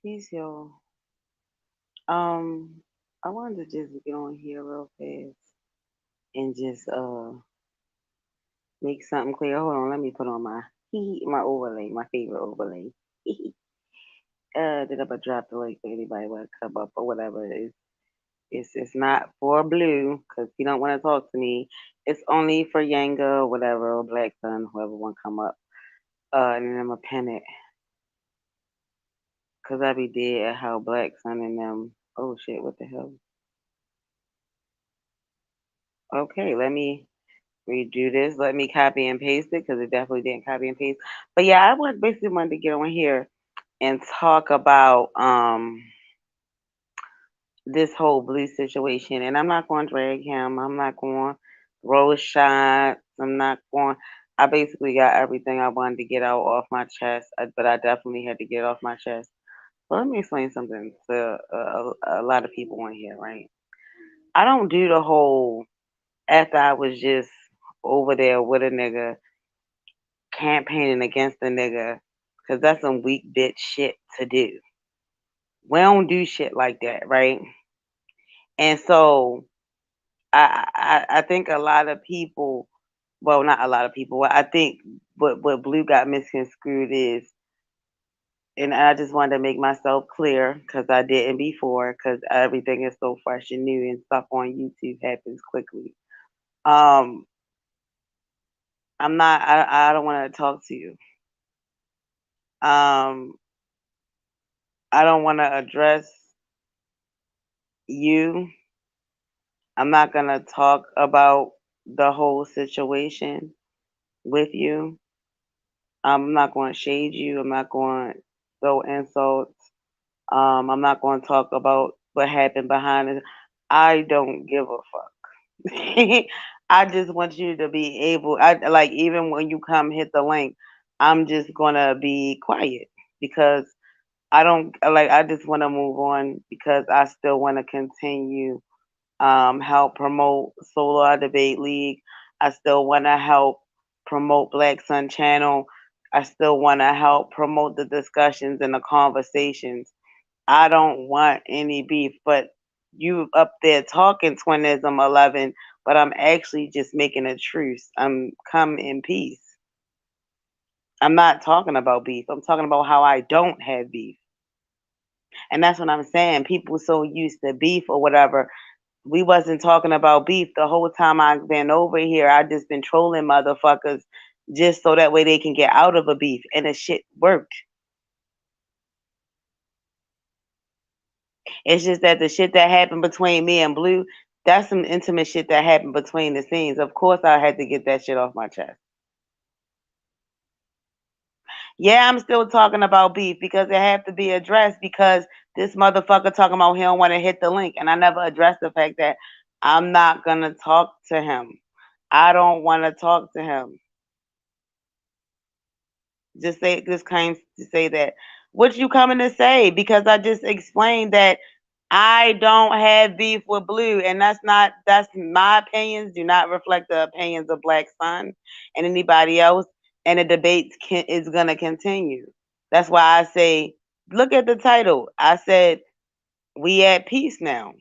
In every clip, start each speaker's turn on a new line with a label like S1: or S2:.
S1: Peace, y'all. I wanted to just get on here real fast and just make something clear. Hold on, let me put on my my overlay, my favorite overlay. Did I drop the link for anybody want to come up or whatever? It's not for Blue because he don't want to talk to me. It's only for Yanga or whatever or Black Sun, whoever want to come up. And then I'm gonna pin it because I be dead at how Black Sun and them. Oh shit! What the hell? Okay, let me redo this. Let me copy and paste it because it definitely didn't copy and paste. But yeah, I was basically wanted to get on here and talk about this whole Blue situation. And I'm not going to drag him. I'm not going to roll shots. I'm not going. I basically got everything I wanted to get out off my chest, but I definitely had to get off my chest. Well, let me explain something to a lot of people on here, right? I don't do the whole after I was just over there with a nigga campaigning against a nigga because that's some weak bitch shit to do. We don't do shit like that, right? And so I think a lot of people, well, not a lot of people. I think what Blue got misconstrued is, and I just wanted to make myself clear because I didn't before, because everything is so fresh and new and stuff on YouTube happens quickly. Um, I'm not. I don't want to talk to you. Um, I don't want to address you. I'm not gonna talk about the whole situation with you. I'm not going to shade you. I'm not going to throw insults. I'm not going to talk about what happened behind it. I don't give a fuck. I just want you to be able. I like even when you come hit the link. I'm just gonna be quiet because I don't like. I just want to move on because I still want to continue help promote Solar Debate League. I still want to help promote Black Sun Channel. I still want to help promote the discussions and the conversations. I don't want any beef, but you up there talking Twinism 11, but I'm actually just making a truce. I'm come in peace. I'm not talking about beef. I'm talking about how I don't have beef. And that's what I'm saying. People so used to beef or whatever, we wasn't talking about beef the whole time I've been over here. I just been trolling motherfuckers just so that way they can get out of a beef, and the shit worked. It's just that the shit that happened between me and Blue, that's some intimate shit that happened between the scenes. Of course, I had to get that shit off my chest. Yeah, I'm still talking about beef because it had to be addressed because this motherfucker talking about he don't want to hit the link, and I never addressed the fact that I'm not gonna talk to him. I don't want to talk to him. Just came to say that. What you coming to say? Because I just explained that I don't have beef with Blue, and that's my opinions. Do not reflect the opinions of Black Sun and anybody else. And the debate is gonna continue. That's why I say, look at the title. I said we at peace now.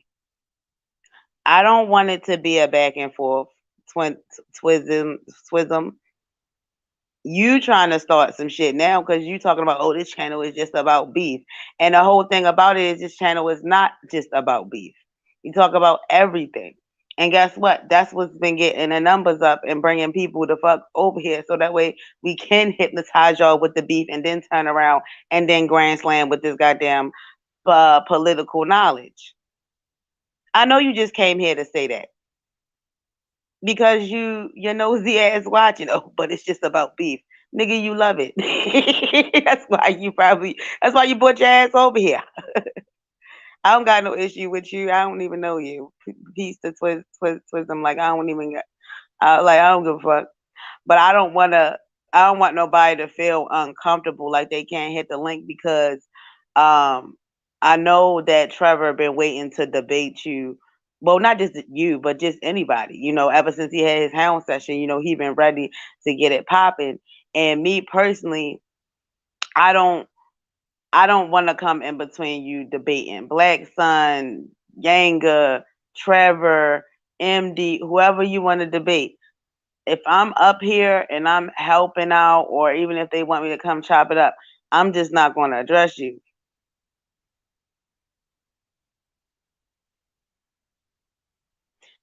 S1: I don't want it to be a back and forth twin twism twism. You trying to start some shit now because you talking about, oh, this channel is just about beef. And the whole thing about it is this channel is not just about beef. You talk about everything. And guess what? That's what's been getting the numbers up and bringing people the fuck over here. So that way we can hypnotize y'all with the beef and then turn around and then grand slam with this goddamn political knowledge. I know you just came here to say that because your nosy ass watching. Oh, but it's just about beef, nigga. You love it. That's why you brought your ass over here. I don't got no issue with you. I don't even know you. Peace to twist. I'm like I don't even. I don't give a fuck. But I don't want to. I don't want nobody to feel uncomfortable like they can't hit the link because um I know that Trevor been waiting to debate you. Well, not just you, but just anybody. Ever since he had his hound session, he been ready to get it popping. And me personally, I don't I don't want to come in between you debating Black Sun, Yanga, Trevor, MD, whoever you want to debate. If I'm up here and I'm helping out, or even if they want me to come chop it up, I'm just not going to address you.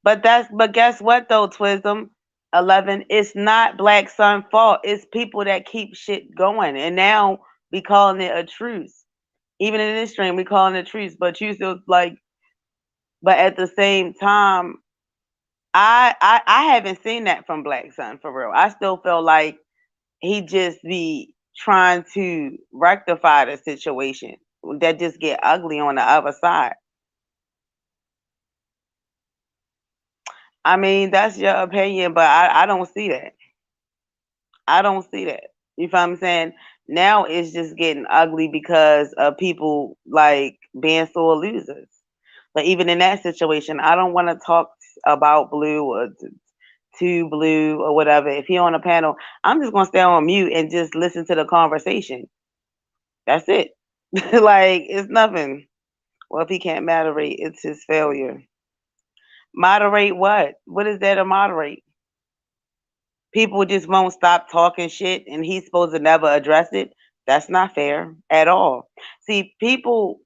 S1: But guess what though, Twism 11, it's not Black Sun fault. It's people that keep shit going, and now we calling it a truce. Even in this stream, we calling it a truce. But you still like, but at the same time, I haven't seen that from Black Sun for real. I still feel like he just be trying to rectify the situation that just get ugly on the other side. I mean, that's your opinion, but I don't see that. I don't see that. You feel what I'm saying? Now it's just getting ugly because of people like being sore losers. But even in that situation, I don't want to talk about Blue or to Blue or whatever. If he on a panel, I'm just gonna stay on mute and just listen to the conversation. That's it. Like it's nothing. Well, if he can't moderate, it's his failure. Moderate what? What is there to moderate? People just won't stop talking shit and he's supposed to never address it. That's not fair at all. See, people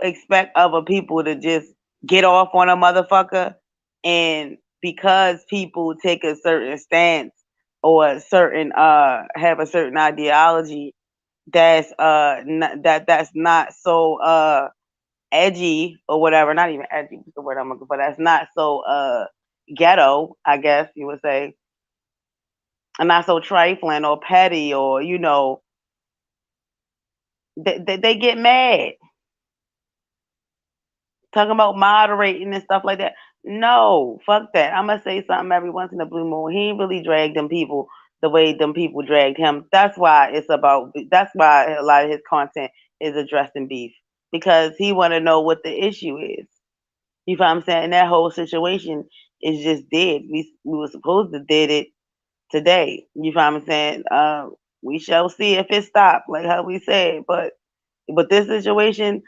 S1: expect other people to just get off on a motherfucker, and because people take a certain stance or a certain have a certain ideology that's not so edgy or whatever, not even edgy is the word I'm looking for, that's not so ghetto, I guess you would say, and not so trifling or petty, or they get mad talking about moderating and stuff like that. No, fuck that. I'm gonna say something every once in a blue moon. He ain't really dragged them people the way them people dragged him. That's why it's about. That's why a lot of his content is addressing beef, because he want to know what the issue is. You know what I'm saying? That whole situation is just dead. We were supposed to did it today. You know what I'm saying? We shall see if it stopped, like how we said. But this situation,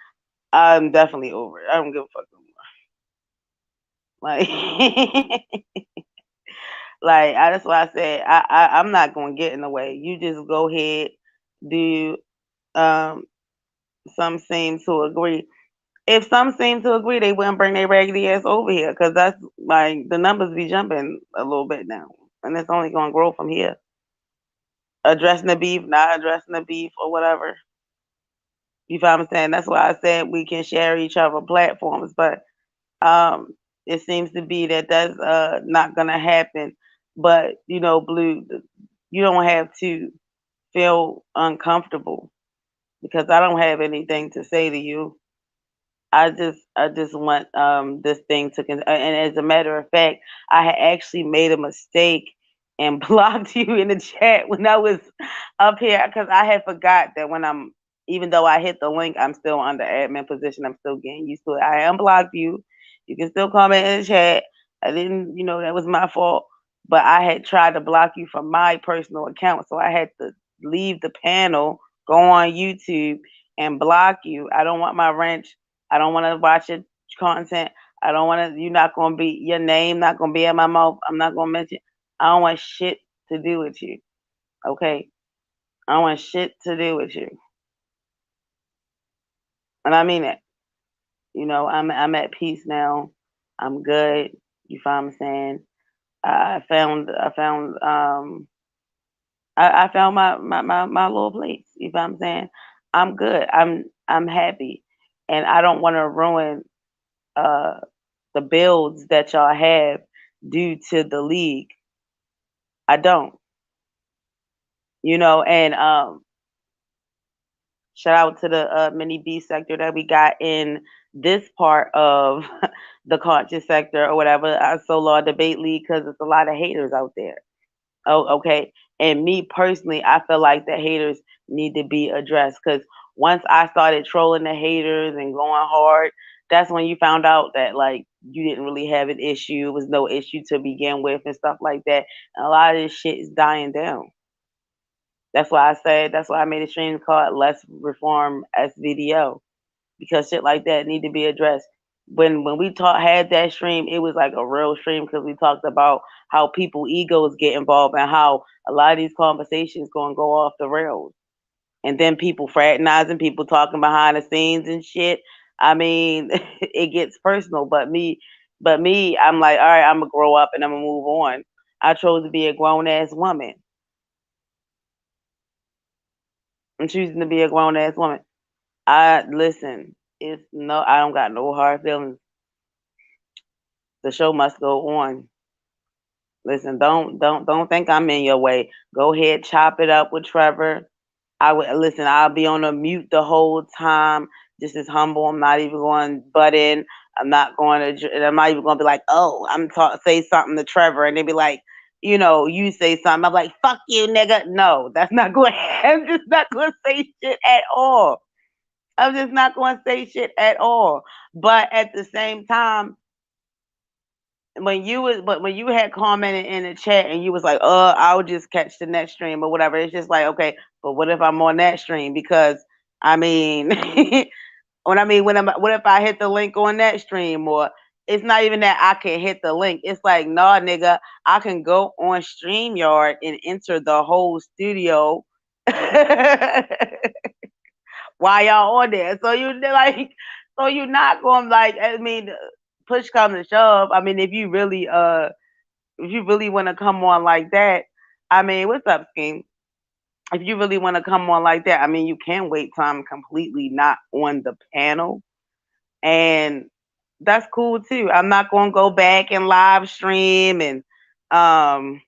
S1: I'm definitely over it. I don't give a fuck no more. Like, like that's why I said I'm not gonna get in the way. You just go ahead, do um some seem to agree. If some seem to agree, they wouldn't bring their raggedy ass over here, because that's like the numbers be jumping a little bit now, and it's only gonna grow from here. Addressing the beef, not addressing the beef, or whatever. You feel what I'm saying? That's why I said we can share each other platforms, but um, it seems to be that that's not gonna happen. But Blue, you don't have to feel uncomfortable because I don't have anything to say to you. I just want this thing to and as a matter of fact, I had actually made a mistake and blocked you in the chat when I was up here, because I had forgot that when I'm even though I hit the link, I'm still under admin position. I'm still getting used to it. I unblocked you. You can still comment in the chat. I didn't, that was my fault. But I had tried to block you from my personal account, so I had to leave the panel, go on YouTube, and block you. I don't want my wrench. I don't want to watch your content. I don't want to. You're not gonna be your name. Not gonna be in my mouth. I'm not gonna mention. I don't want shit to do with you. Okay. I don't want shit to do with you, and I mean it. I'm at peace now. I'm good. You feel what I'm saying? I found my little place. You know what I'm saying? I'm good. I'm happy, and I don't want to ruin uh the builds that y'all have due to the league. I don't. And shout out to the mini B sector that we got in this part of the conscious sector or whatever. Solar debate league, because it's a lot of haters out there. Oh, okay. And me personally, I feel like the haters need to be addressed because once I started trolling the haters and going hard, that's when you found out that like you didn't really have an issue. It was no issue to begin with and stuff like that. And a lot of this shit is dying down. That's why I made a stream called Let's Reform SVDO because shit like that need to be addressed. When we had that stream, it was like a real stream because we talked about how people egos get involved and how a lot of these conversations gonna go off the rails. And then people fraternizing, people talking behind the scenes and shit. I mean, it gets personal. But me, I'm like, all right, I'm gonna grow up and I'm gonna move on. I chose to be a grown ass woman. I'm choosing to be a grown ass woman. I listen. It's no, I don't got no hard feelings. The show must go on. Listen, don't think I'm in your way. Go ahead, chop it up with Trevor. I would listen. I'll be on a mute the whole time, just as humble. I'm not even going to butt in. I'm not going to. I'm not even going to be like, oh, say something to Trevor, and they be like, you say something. I'm like, fuck you, nigga. No, that's not going. I'm just not going to say shit at all. I'm just not going to say shit at all. But at the same time, when you had commented in the chat and you was like, I'll just catch the next stream or whatever. It's just like, okay, but what if I'm on that stream? Because I mean, what if I hit the link on that stream? Or it's not even that I can hit the link. It's like, nah, nigga, I can go on StreamYard and enter the whole studio while y'all on there. So you like, so you're not going like, I mean, push comes to shove. I mean, if you really want to come on like that, I mean, what's up, Scheme? If you really want to come on like that, I mean, you can wait till I'm completely not on the panel, and that's cool too. I'm not going to go back and live stream and um.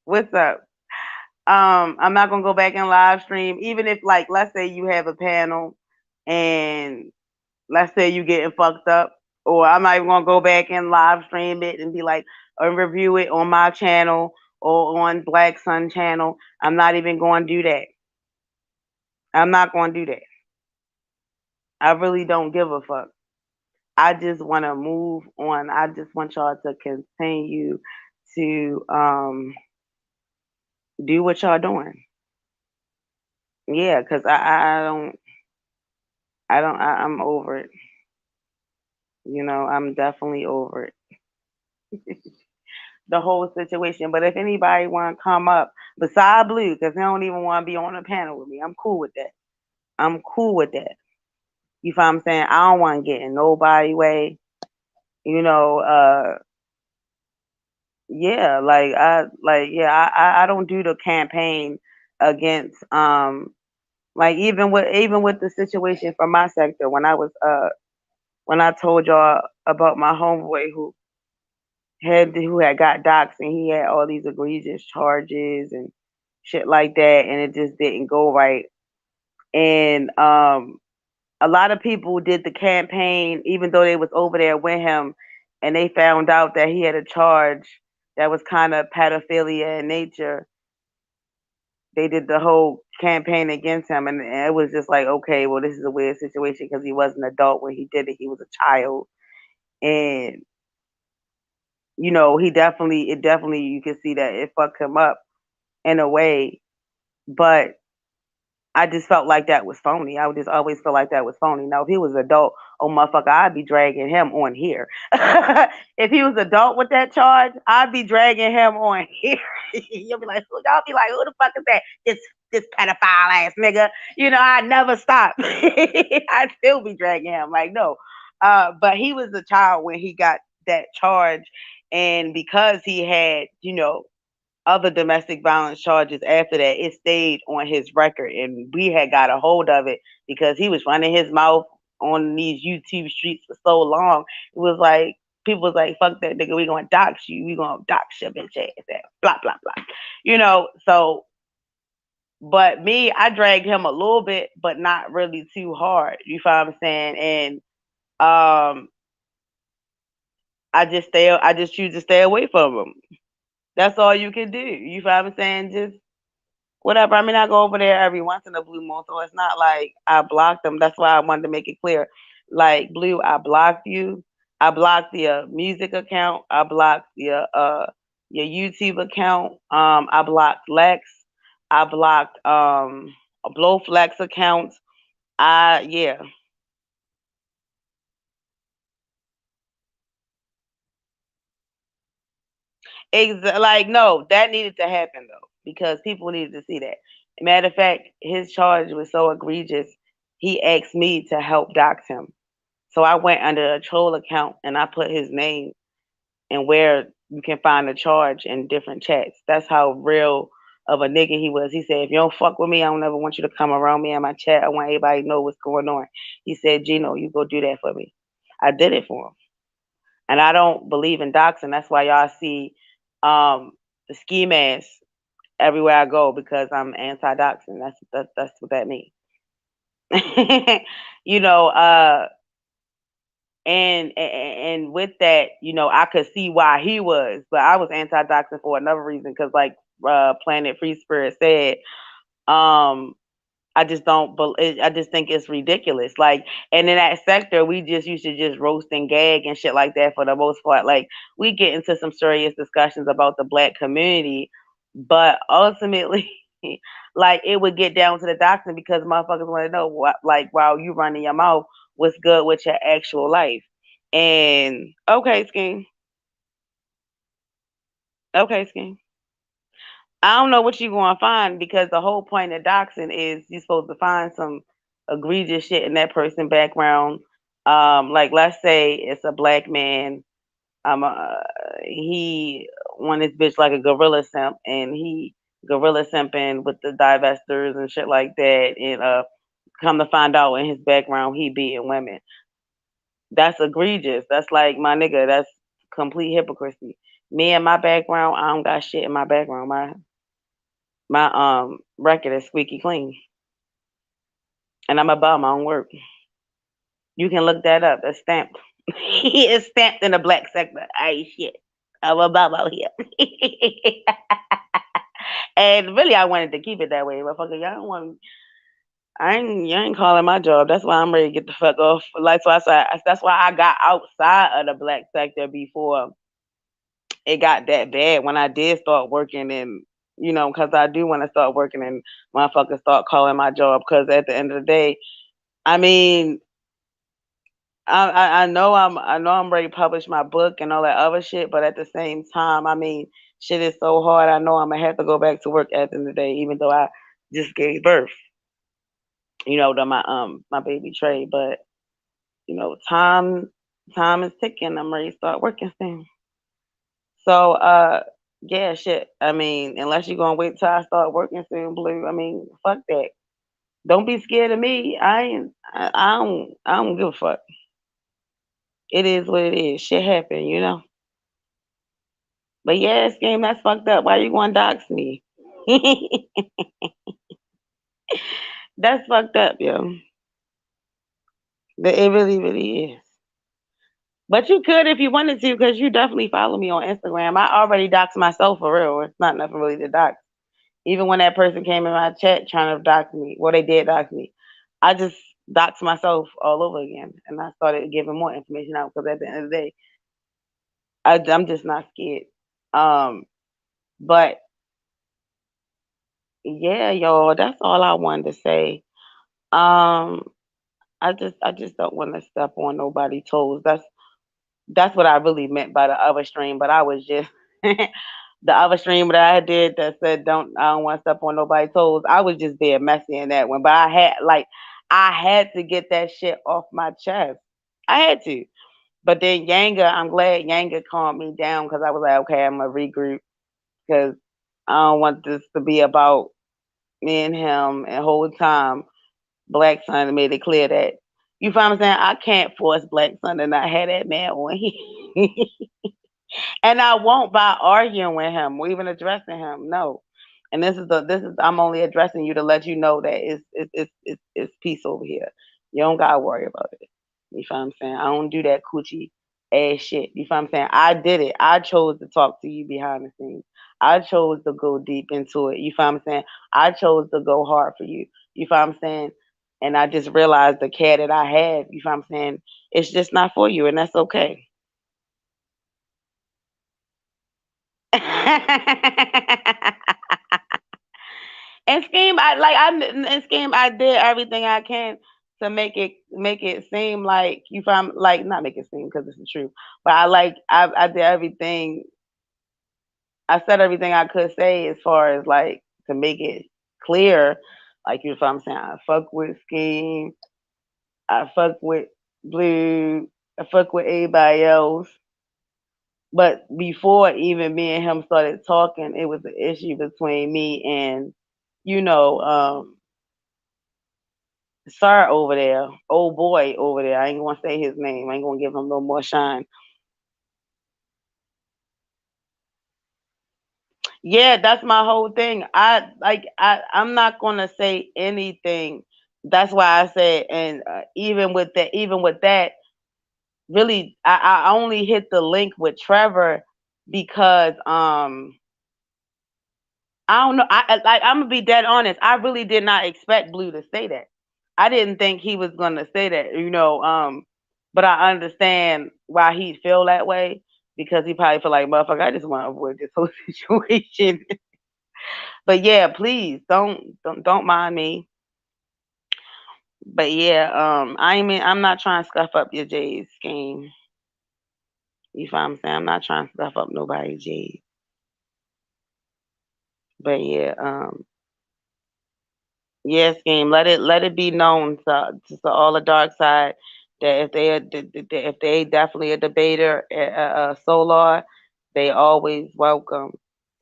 S1: What's up? I'm not gonna go back and live stream, even if like let's say you have a panel and let's say you getting fucked up, or I'm not even gonna go back and live stream it and be like or review it on my channel or on Black Sun channel. I'm not even gonna do that. I'm not gonna do that. I really don't give a fuck. I just want to move on. I just want y'all to continue to do what y'all doing. Yeah, cause I'm over it. I'm definitely over it. The whole situation. But if anybody want to come up beside Blue, because they don't even want to be on a panel with me, I'm cool with that. I'm cool with that. You feel what I'm saying? I don't want to get in nobody way. You know, yeah, I don't do the campaign against like even with the situation from my sector when I told y'all about my homeboy who had got doxxed and he had all these egregious charges and shit like that, and it just didn't go right. And a lot of people did the campaign even though they was over there with him, and they found out that he had a charge that was kind of pedophilia in nature. They did the whole campaign against him, and it was just like, okay, well, this is a weird situation because he was an adult when he did it. He was a child, and it definitely you can see that it fucked him up in a way, but I just felt like that was phony. I would just always feel like that was phony. Now, if he was an adult, oh motherfucker, I'd be dragging him on here. If he was adult with that charge, I'd be dragging him on here. Y'all be like, who the fuck is that? This pedophile ass nigga. I never stop. I'd still be dragging him. Like, no. But he was a child when he got that charge, and because he had, other domestic violence charges after that, it stayed on his record, and we had got a hold of it because he was running his mouth on these YouTube streets for so long. It was like people was like, "Fuck that nigga, we gonna dox you, we gonna dox your bitch ass," blah blah blah. So, but me, I dragged him a little bit, but not really too hard. You feel what I'm saying? And um, I just choose to stay away from them. That's all you can do. You feel what I'm saying? Just whatever. I mean, I go over there every once in a blue moon, so it's not like I blocked them. That's why I wanted to make it clear. Like Blue, I blocked you. I blocked your music account. I blocked your YouTube account. I blocked Lex. I blocked Blowflex accounts. Yeah. Like no, that needed to happen though because people needed to see that. Matter of fact, his charge was so egregious. He asked me to help dox him. So I went under a troll account and I put his name and where you can find the charge in different chats. That's how real of a nigga he was. He said, if you don't fuck with me, I don't ever want you to come around me in my chat. I want everybody to know what's going on. He said, Gino, you go do that for me. I did it for him. And I don't believe in doxing. That's why y'all see the ski mask everywhere I go because I'm anti doxing. That's what that means. you know, and with that, I could see why he was, but I was anti doxing for another reason because, like Planet Free Spirit said, um, I just don't. I just think it's ridiculous. Like, and in that sector, we just used to just roast and gag and shit like that for the most part. Like, we get into some serious discussions about the black community, but ultimately, like, it would get down to the doctrine because motherfuckers want to know what, like, while you running your mouth, what's good with your actual life. And okay, Skin. Okay, Skin. I don't know what you're going to find because the whole point of doxing is you're supposed to find some egregious shit in that person's background. Like let's say it's a black man. He want his bitch like a gorilla simp, and he gorilla simping with the divestors and shit like that. And come to find out in his background, he beating women. That's egregious. That's like my nigga. That's complete hypocrisy. Me and my background, I don't got shit in my background. My record is squeaky clean, and I'm about my own work. You can look that up. It's stamped. It's stamped in the black sector. I shit. I'm about out here. And really, I wanted to keep it that way, motherfucker. Y'all don't want. You ain't calling my job. That's why I'm ready to get the fuck off. Like so, that's why I got outside of the black sector before it got that bad. When I did start working and because I do want to start working and motherfuckers start calling my job. Because at the end of the day, I mean, I know I'm ready to publish my book and all that other shit, but at the same time, I mean, shit is so hard. I know I'm gonna have to go back to work at the end of the day, even though I just gave birth, to my baby Trey. But time is ticking. I'm ready to start working soon. So yeah, shit. I mean, unless you're gonna wait till I start working soon, Blue. I mean, fuck that. Don't be scared of me. I don't give a fuck. It is what it is. Shit happen. But yeah, this game that's fucked up. Why you gonna dox me? That's fucked up, yo. It really, really is. But you could if you wanted to, because you definitely follow me on Instagram. I already doxed myself for real. It's not nothing really to dox. Even when that person came in my chat trying to dox me, well, they did dox me. I just doxed myself all over again, and I started giving more information out because at the end of the day, I'm just not scared. Um, but yeah, y'all, that's all I wanted to say. Um, I just don't want to step on nobody's toes. That's what I really meant by the other stream. But I was just the other stream that I did that said I don't want to step on nobody's toes. I was just being messy in that one. But I had to get that shit off my chest. I had to. But then Yanga, I'm glad Yanga calmed me down because I was like, okay, I'm gonna regroup because I don't want this to be about me and him and whole time Black Son made it clear that you find what I'm saying. I can't force Black Son to not have that man on here, and I won't by arguing with him or even addressing him. No, and this is I'm only addressing you to let you know that it's peace over here. You don't gotta worry about it. You find what I'm saying. I don't do that coochie. ass shit. You feel what I'm saying? I did it. I chose to talk to you behind the scenes. I chose to go deep into it. You feel what I'm saying? I chose to go hard for you. You feel what I'm saying? And I just realized the care that I have, you feel what I'm saying, it's just not for you, and that's okay. And scheme, and scheme, I did everything I can to make it seem like you found like not make it seem because it's the truth, but I did everything. I said everything I could say as far as like to make it clear, like you know what I'm saying. I fuck with scheme, I fuck with blue, I fuck with everybody else. But before even me and him started talking, it was an issue between me and you know sir over there, old boy over there. I ain't gonna say his name. I ain't gonna give him no more shine. Yeah, that's my whole thing. I'm not gonna say anything. That's why I said, and even with that, really, I only hit the link with Trevor because I don't know. I'm gonna be dead honest. I really did not expect Blue to say that. I didn't think he was gonna say that. But I understand why he'd feel that way because he probably feel like motherfucker. I just want to avoid this whole situation. But yeah, please don't mind me. But yeah, I'm not trying to scuff up your Jade scheme. You feel what I'm saying? I'm not trying to scuff up nobody's Jade. But yeah, yes, game. Let it be known to all the dark side that if they definitely a debater, Solar, they always welcome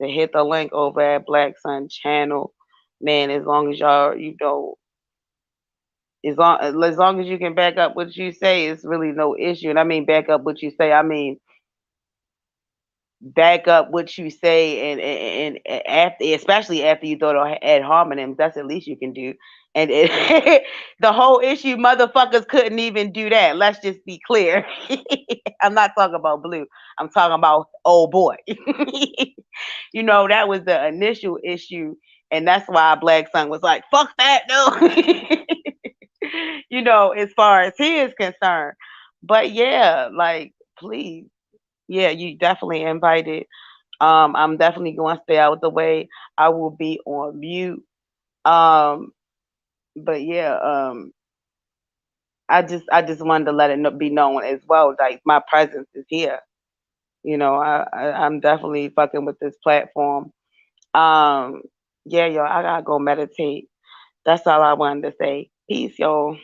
S1: to hit the link over at Black Sun Channel. Man, as long as y'all as long as you can back up what you say, it's really no issue. And I mean back up what you say. I mean back up what you say and after especially after you throw the ad hominem, that's the least you can do. And the whole issue motherfuckers couldn't even do that. Let's just be clear. I'm not talking about Blue, I'm talking about old boy. That was the initial issue, and that's why Black Sun was like fuck that, no. As far as he is concerned. But yeah, like please, yeah, you definitely invited. I'm definitely going to stay out of the way. I will be on mute. Um, but yeah, I just wanted to let it be known as well. Like my presence is here. I'm definitely fucking with this platform. Um, yeah, y'all, I gotta go meditate. That's all I wanted to say. Peace, y'all.